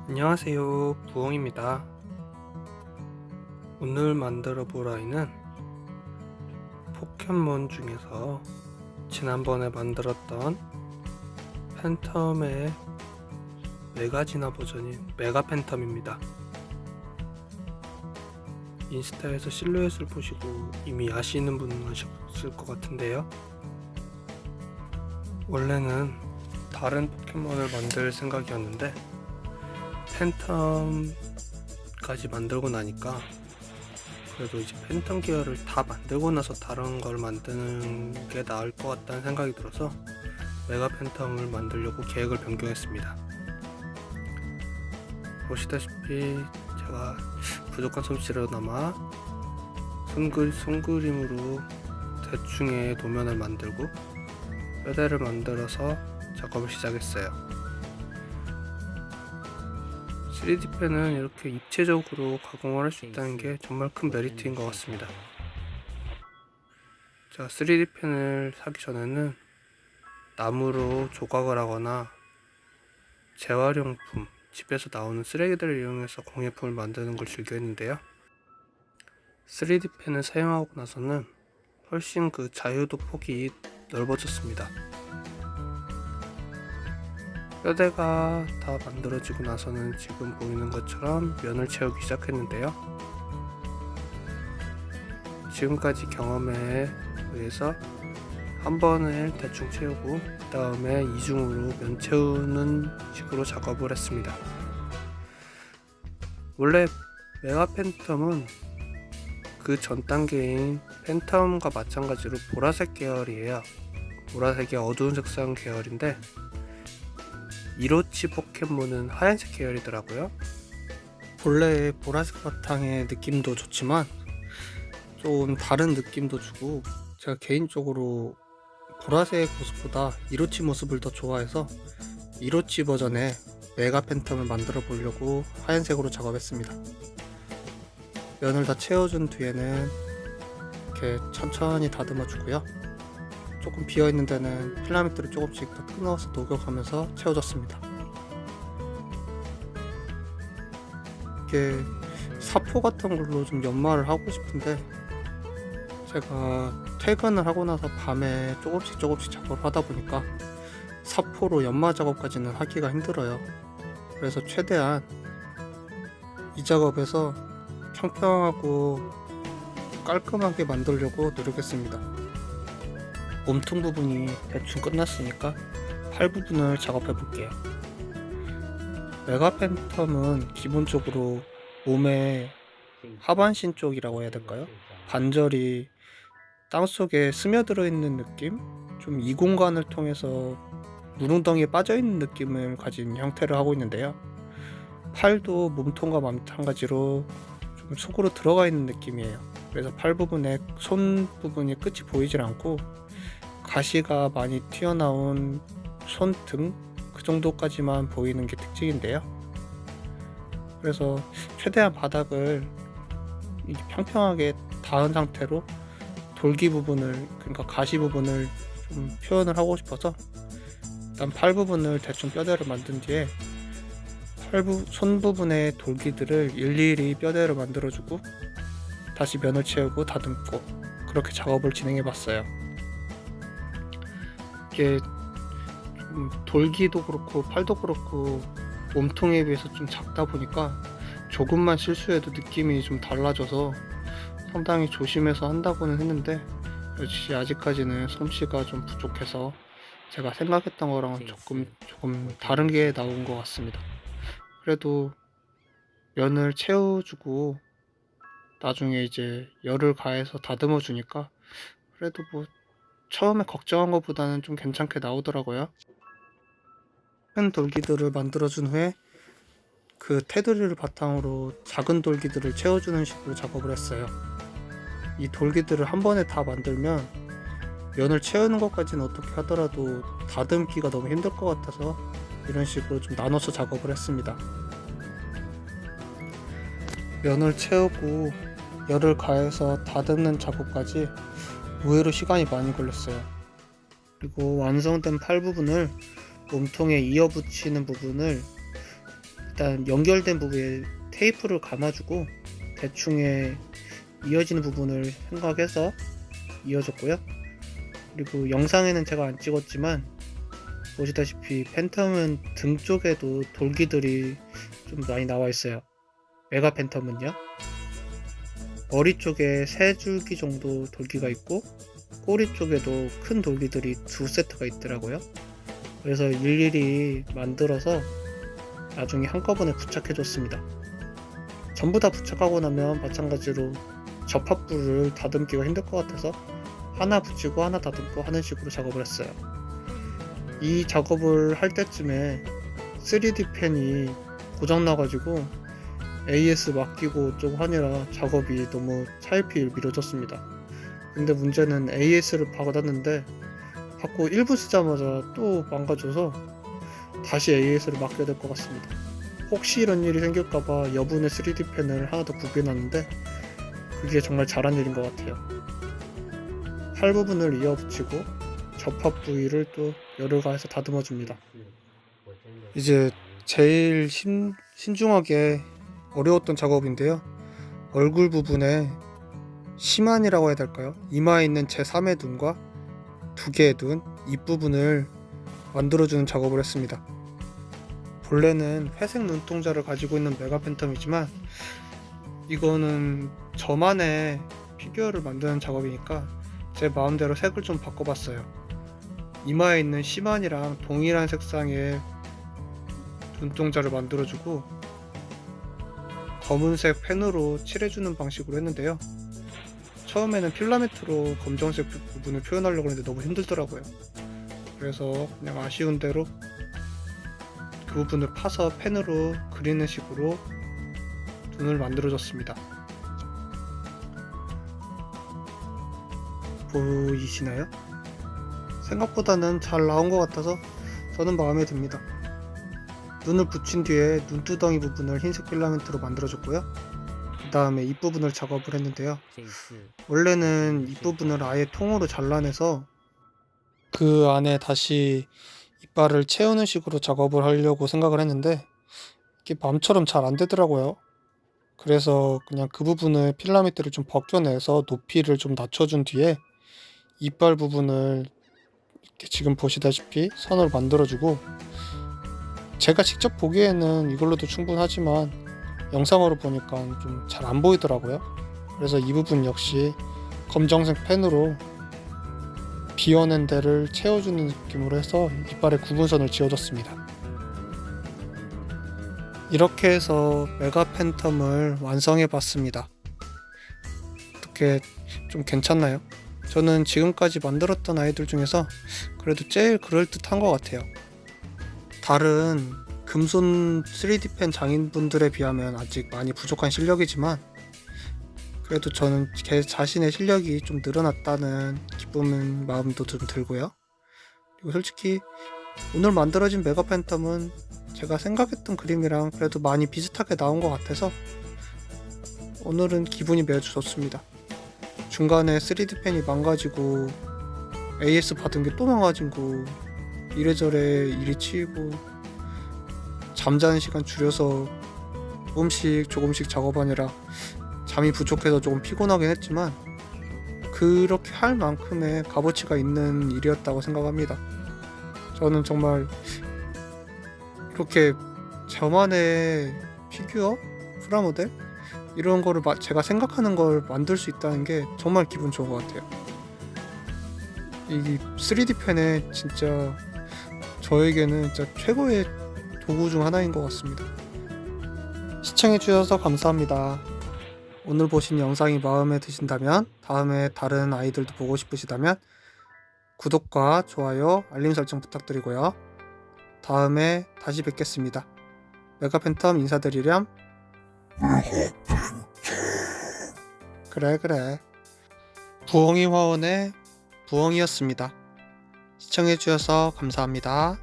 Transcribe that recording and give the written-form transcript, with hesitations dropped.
안녕하세요, 부엉입니다. 오늘 만들어 볼 아이는 포켓몬 중에서 지난번에 만들었던 팬텀의 메가 진화 버전인 메가 팬텀입니다. 인스타에서 실루엣을 보시고 이미 아시는 분은 아셨을 것 같은데요. 원래는 다른 포켓몬을 만들 생각이었는데 팬텀까지 만들고 나니까 그래도 이제 팬텀 계열을 다 만들고 나서 다른 걸 만드는 게 나을 것 같다는 생각이 들어서 메가 팬텀을 만들려고 계획을 변경했습니다. 보시다시피 제가 부족한 솜씨로나마 손그림으로 대충의 도면을 만들고 뼈대를 만들어서 작업을 시작했어요. 3D펜은 이렇게 입체적으로 가공을 할 수 있다는 게 정말 큰 메리트인 것 같습니다. 제가 3D펜을 사기 전에는 나무로 조각을 하거나 재활용품, 집에서 나오는 쓰레기들을 이용해서 공예품을 만드는 걸 즐겨 했는데요. 3D펜을 사용하고 나서는 훨씬 그 자유도 폭이 넓어졌습니다. 뼈대가 다 만들어지고 나서는 지금 보이는 것처럼 면을 채우기 시작했는데요. 지금까지 경험에 의해서 한 번을 대충 채우고 그 다음에 이중으로 면 채우는 식으로 작업을 했습니다. 원래 메가 팬텀은 그 전 단계인 팬텀과 마찬가지로 보라색 계열이에요. 보라색이 어두운 색상 계열인데 이로치 포켓몬은 하얀색 계열이더라고요. 본래의 보라색 바탕의 느낌도 좋지만 좀 다른 느낌도 주고, 제가 개인적으로 보라색 모습보다 이로치 모습을 더 좋아해서 이로치 버전의 메가 팬텀을 만들어 보려고 하얀색으로 작업했습니다. 면을 다 채워준 뒤에는 이렇게 천천히 다듬어 주고요. 조금 비어있는 데는 필라멘트를 조금씩 더 끊어서 녹여가면서 채워줬습니다. 이게 사포 같은 걸로 좀 연마를 하고 싶은데 제가 퇴근을 하고 나서 밤에 조금씩 작업을 하다 보니까 사포로 연마 작업까지는 하기가 힘들어요. 그래서 최대한 이 작업에서 평평하고 깔끔하게 만들려고 노력했습니다. 몸통 부분이 대충 끝났으니까 팔 부분을 작업해 볼게요. 메가 팬텀은 기본적으로 몸의 하반신 쪽이라고 해야 될까요? 관절이 땅속에 스며들어 있는 느낌? 좀 이 공간을 통해서 무릉덩이에 빠져 있는 느낌을 가진 형태를 하고 있는데요. 팔도 몸통과 마찬가지로 좀 속으로 들어가 있는 느낌이에요. 그래서 팔 부분에 손 부분이 끝이 보이질 않고 가시가 많이 튀어나온 손등 그 정도까지만 보이는 게 특징인데요. 그래서 최대한 바닥을 평평하게 닿은 상태로 돌기 부분을, 그러니까 가시 부분을 좀 표현을 하고 싶어서 일단 팔 부분을 대충 뼈대를 만든 뒤에 손 부분의 돌기들을 일일이 뼈대로 만들어주고 다시 면을 채우고 다듬고 그렇게 작업을 진행해 봤어요. 이게 좀 돌기도 그렇고 팔도 그렇고 몸통에 비해서 좀 작다 보니까 조금만 실수해도 느낌이 좀 달라져서 상당히 조심해서 한다고는 했는데 역시 아직까지는 솜씨가 좀 부족해서 제가 생각했던 거랑은 조금 다른 게 나온 것 같습니다. 그래도 면을 채워주고 나중에 이제 열을 가해서 다듬어 주니까 그래도 뭐 처음에 걱정한 것보다는 좀 괜찮게 나오더라고요. 큰 돌기들을 만들어준 후에 그 테두리를 바탕으로 작은 돌기들을 채워주는 식으로 작업을 했어요. 이 돌기들을 한 번에 다 만들면 면을 채우는 것까지는 어떻게 하더라도 다듬기가 너무 힘들 것 같아서 이런 식으로 좀 나눠서 작업을 했습니다. 면을 채우고 열을 가해서 다듬는 작업까지 의외로 시간이 많이 걸렸어요. 그리고 완성된 팔 부분을 몸통에 이어붙이는 부분을 일단 연결된 부분에 테이프를 감아주고 대충의 이어지는 부분을 생각해서 이어줬고요. 그리고 영상에는 제가 안 찍었지만 보시다시피 팬텀은 등 쪽에도 돌기들이 좀 많이 나와 있어요. 메가 팬텀은요, 머리 쪽에 3줄기 정도 돌기가 있고 꼬리 쪽에도 큰 돌기들이 2세트가 있더라고요. 그래서 일일이 만들어서 나중에 한꺼번에 부착해 줬습니다. 전부 다 부착하고 나면 마찬가지로 접합부를 다듬기가 힘들 것 같아서 하나 붙이고 하나 다듬고 하는 식으로 작업을 했어요. 이 작업을 할 때쯤에 3D 펜이 고장나가지고 AS 맡기고 어쩌고 하느라 작업이 너무 차일피일 미뤄졌습니다. 근데 문제는 AS를 받았는데 받고 1분 쓰자마자 또 망가져서 다시 AS를 맡겨야 될 것 같습니다. 혹시 이런 일이 생길까봐 여분의 3D 펜을 하나 더 구비해놨는데 그게 정말 잘한 일인 것 같아요. 팔 부분을 이어 붙이고 접합 부위를 또 열을 가해서 다듬어 줍니다. 이제 제일 신중하게 어려웠던 작업인데요. 얼굴 부분에 심한이라고 해야 될까요? 이마에 있는 제3의 눈과 2개의 눈, 입 부분을 만들어주는 작업을 했습니다. 본래는 회색 눈동자를 가지고 있는 메가 팬텀이지만 이거는 저만의 피규어를 만드는 작업이니까 제 마음대로 색을 좀 바꿔봤어요. 이마에 있는 시만이랑 동일한 색상의 눈동자를 만들어주고 검은색 펜으로 칠해주는 방식으로 했는데요. 처음에는 필라멘트로 검정색 부분을 표현하려고 했는데 너무 힘들더라고요. 그래서 그냥 아쉬운 대로 그 부분을 파서 펜으로 그리는 식으로 눈을 만들어줬습니다. 보이시나요? 생각보다는 잘 나온 것 같아서 저는 마음에 듭니다. 눈을 붙인 뒤에 눈두덩이 부분을 흰색 필라멘트로 만들어줬고요. 그 다음에 입 부분을 작업을 했는데요. 원래는 입 부분을 아예 통으로 잘라내서 그 안에 다시 이빨을 채우는 식으로 작업을 하려고 생각을 했는데 이게 마음처럼 잘 안 되더라고요. 그래서 그냥 그 부분을 필라멘트를 좀 벗겨내서 높이를 좀 낮춰준 뒤에 이빨 부분을 이렇게 지금 보시다시피 선으로 만들어주고, 제가 직접 보기에는 이걸로도 충분하지만 영상으로 보니까 좀 잘 안 보이더라고요. 그래서 이 부분 역시 검정색 펜으로 비워낸 데를 채워주는 느낌으로 해서 이빨에 구분선을 지어줬습니다. 이렇게 해서 메가 팬텀을 완성해 봤습니다. 어떻게 좀 괜찮나요? 저는 지금까지 만들었던 아이들 중에서 그래도 제일 그럴듯한 것 같아요. 다른 금손 3D 펜 장인분들에 비하면 아직 많이 부족한 실력이지만 그래도 저는 제 자신의 실력이 좀 늘어났다는 기쁜 마음도 좀 들고요. 그리고 솔직히 오늘 만들어진 메가 팬텀은 제가 생각했던 그림이랑 그래도 많이 비슷하게 나온 것 같아서 오늘은 기분이 매우 좋습니다. 중간에 3D 펜이 망가지고 AS 받은 게 또 망가지고 이래저래 일이 치이고 잠자는 시간 줄여서 조금씩 작업하느라 잠이 부족해서 조금 피곤하긴 했지만 그렇게 할 만큼의 값어치가 있는 일이었다고 생각합니다. 저는 정말 이렇게 저만의 피규어, 프라모델 이런 거를 제가 생각하는 걸 만들 수 있다는 게 정말 기분 좋은 것 같아요. 이 3D 펜에 진짜 저에게는 진짜 최고의 도구 중 하나인 것 같습니다. 시청해주셔서 감사합니다. 오늘 보신 영상이 마음에 드신다면 다음에 다른 아이들도 보고 싶으시다면 구독과 좋아요, 알림 설정 부탁드리고요. 다음에 다시 뵙겠습니다. 메가 팬텀 인사드리렴. 그래. 부엉이 화원의 부엉이였습니다. 시청해주셔서 감사합니다.